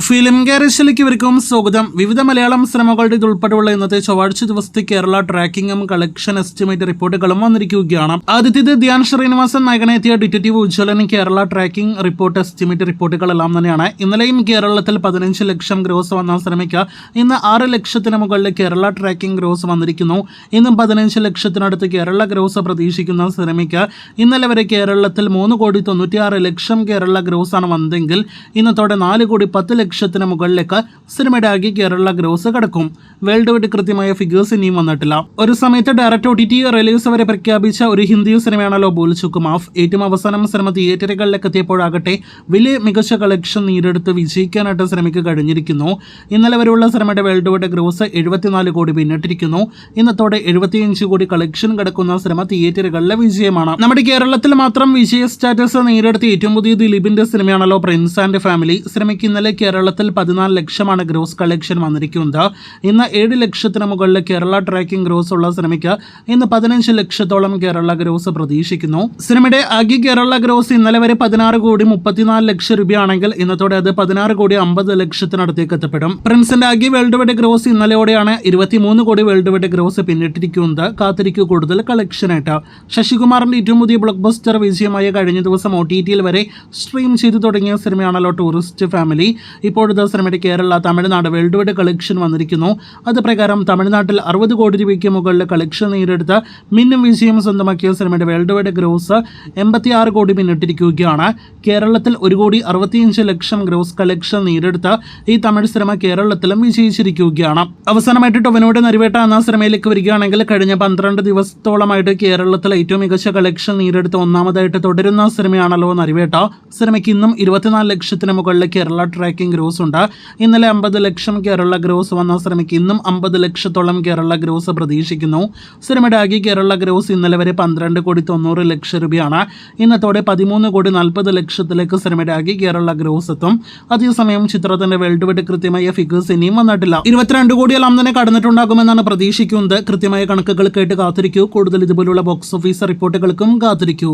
Film ഗാരേജിലേക്ക് ഇവർക്കും സ്വാഗതം. വിവിധ മലയാളം സിനിമകളുടെ ഇതുൾപ്പെടെയുള്ള ഇന്നത്തെ ചൊവ്വാഴ്ച ദിവസത്തെ കേരള ട്രാക്കിംഗും കളക്ഷൻ എസ്റ്റിമേറ്റ് റിപ്പോർട്ടുകളും വന്നിരിക്കുകയാണ്. ആദ്യത്തേത് ധ്യാൻ ശ്രീനിവാസൻ നായകനെത്തിയ detective Ujjwalan Kerala tracking report estimate റിപ്പോർട്ടുകളെല്ലാം തന്നെയാണ്. ഇന്നലെയും കേരളത്തിൽ 15 ലക്ഷം ഗ്രോസ് വന്ന സിനിമയ്ക്ക് ഇന്ന് 6 ലക്ഷത്തിന് മുകളിൽ കേരള ട്രാക്കിംഗ് ഗ്രോസ് വന്നിരിക്കുന്നു. ഇന്നും 15 ലക്ഷത്തിനടുത്ത് കേരള ഗ്രോസ് പ്രതീക്ഷിക്കുന്ന സിനിമയ്ക്ക് ഇന്നലെ വരെ കേരളത്തിൽ 3,96,00,000 കേരള ഗ്രോസ് ആണ് വന്നതെങ്കിൽ ഇന്നത്തോടെ 4,10,00,000 ലക്ഷത്തിന് മുകളിലേക്ക് സിനിമയുടെ ആകെ കേരള ഗ്രോസ് കടക്കും. വേൾഡ് വൈഡ് കൃത്യമായ ഫിഗേഴ്സ് ഇനിയും വന്നിട്ടില്ല. ഒരു സമയത്ത് ഡയറക്റ്റ് OTT റിലീസ് വരെ പ്രഖ്യാപിച്ച ഒരു ഹിന്ദി സിനിമയാണല്ലോ ഭൂൽ ചുക്ക് മാഫ്. ഏറ്റവും അവസാനം സിനിമ തിയേറ്ററുകളിലേക്ക് എത്തിയപ്പോഴാകട്ടെ വലിയ മികച്ച കളക്ഷൻ നേടിയെടുത്ത് വിജയിക്കാനായിട്ട് സിനിമയ്ക്ക് കഴിഞ്ഞിരിക്കുന്നു. ഇന്നലെ വരെയുള്ള സിനിമയുടെ വേൾഡ് വൈഡ് ഗ്രോസ് 74 കോടി പിന്നിട്ടിരിക്കുന്നു. ഇന്നത്തോടെ 75 കോടി കളക്ഷൻ കിടക്കുന്ന സിനിമ തിയേറ്ററുകളിലെ വിജയമാണ്. നമ്മുടെ കേരളത്തിൽ മാത്രം വിജയ സ്റ്റാറ്റസ് നേടിയെടുത്ത ഏറ്റവും പുതിയ ദിലീപിന്റെ സിനിമയാണല്ലോ പ്രിൻസ് ആൻഡ് ഫാമിലി. സിനിമയ്ക്ക് ഇന്നലെ കേരളത്തിൽ 14 ലക്ഷമാണ് ഗ്രോസ് കളക്ഷൻ വന്നിരിക്കുന്നത്. ഇന്ന് 7 ലക്ഷത്തിന് മുകളിൽ കേരള ട്രാക്കിംഗ് ഗ്രോസ് ഉള്ള സിനിമയ്ക്ക് ഇന്ന് 15 ലക്ഷത്തോളം കേരള ഗ്രോസ് പ്രതീക്ഷിക്കുന്നു. സിനിമയുടെ ആകെ കേരള ഗ്രോസ് ഇന്നലെ വരെ 16 കോടി 34 ലക്ഷം രൂപയാണെങ്കിൽ ഇന്നത്തോടെ അത് 16 കോടി 50 ലക്ഷത്തിനടുത്തേക്ക് എത്തപ്പെടും. പ്രിൻസിന്റെ ആകെ വേൾഡ് വൈഡ് ഗ്രോസ് ഇന്നലെയോടെയാണ് 23 കോടി വേൾഡ് വൈഡ് ഗ്രോസ് പിന്നിട്ടിരിക്കുന്നത്. കാത്തിരിക്കൂ കൂടുതൽ കളക്ഷനായിട്ട്. ശശികുമാറിന്റെ ഏറ്റവും പുതിയ ബ്ലോക്ക് ബസ്റ്റർ വിജയമായ കഴിഞ്ഞ ദിവസം OTT വരെ സ്ട്രീം ചെയ്തു തുടങ്ങിയ സിനിമയാണല്ലോ ടൂറിസ്റ്റ് ഫാമിലി. ഇപ്പോഴത്തെ സിനിമയുടെ Kerala Tamil Nadu world wide collection വന്നിരിക്കുന്നു. അത് പ്രകാരം തമിഴ്നാട്ടിൽ 60 കോടി രൂപയ്ക്ക് മുകളിൽ കളക്ഷൻ നേടിയെടുത്ത് മിന്നും വിജയം സ്വന്തമാക്കിയ സിനിമയുടെ വേൾഡ് വൈഡ് ഗ്രോസ് 86 കോടി പിന്നിട്ടിരിക്കുകയാണ്. കേരളത്തിൽ 1,65 ലക്ഷം ഗ്രോസ് കളക്ഷൻ നേടിയെടുത്ത് ഈ തമിഴ് സിനിമ കേരളത്തിലും വിജയിച്ചിരിക്കുകയാണ്. അവസാനമായിട്ട് ടൊവിനോയുടെ നരിവേട്ട എന്ന സിനിമയിലേക്ക് വരികയാണെങ്കിൽ കഴിഞ്ഞ 12 ദിവസത്തോളമായിട്ട് കേരളത്തിൽ ഏറ്റവും മികച്ച കളക്ഷൻ നേടിയെടുത്ത് ഒന്നാമതായിട്ട് തുടരുന്ന സിനിമയാണല്ലോ നരിവേട്ട. സിനിമയ്ക്ക് ഇന്നും 24 ലക്ഷത്തിന് മുകളിൽ കേരള ട്രാക്കിംഗ് ഗ്രോസ് ഉണ്ട്. ഇന്നലെ 50 ലക്ഷം കേരള ഗ്രോസ് വന്ന സിനിമയ്ക്ക് ഇന്നും 50 ലക്ഷത്തോളം കേരള ഗ്രോസ് പ്രതീക്ഷിക്കുന്നു. സിനിമയുടെ ആകെ കേരള ഗ്രോസ് ഇന്നലെ വരെ 12 കോടി 90 ലക്ഷം രൂപയാണ്. ഇന്നത്തോടെ 13 കോടി 40 ലക്ഷത്തിലേക്ക് സിനിമയുടെ ആകെ കേരള ഗ്രോസ് എത്തും. അതേസമയം ചിത്രത്തിന്റെ വേൾഡ് വൈഡ് കൃത്യമായ ഫിഗേഴ്സ് ഇനിയും വന്നിട്ടില്ല. 22 കോടിയെല്ലാം തന്നെ കടന്നിട്ടുണ്ടാകുമെന്നാണ് പ്രതീക്ഷിക്കുന്നത്. കൃത്യമായ കണക്കുകൾ കേട്ട് കാത്തിരിക്കൂ. കൂടുതൽ ഇതുപോലുള്ള ബോക്സ് ഓഫീസ് റിപ്പോർട്ടുകൾക്കും കാത്തിരിക്കൂ.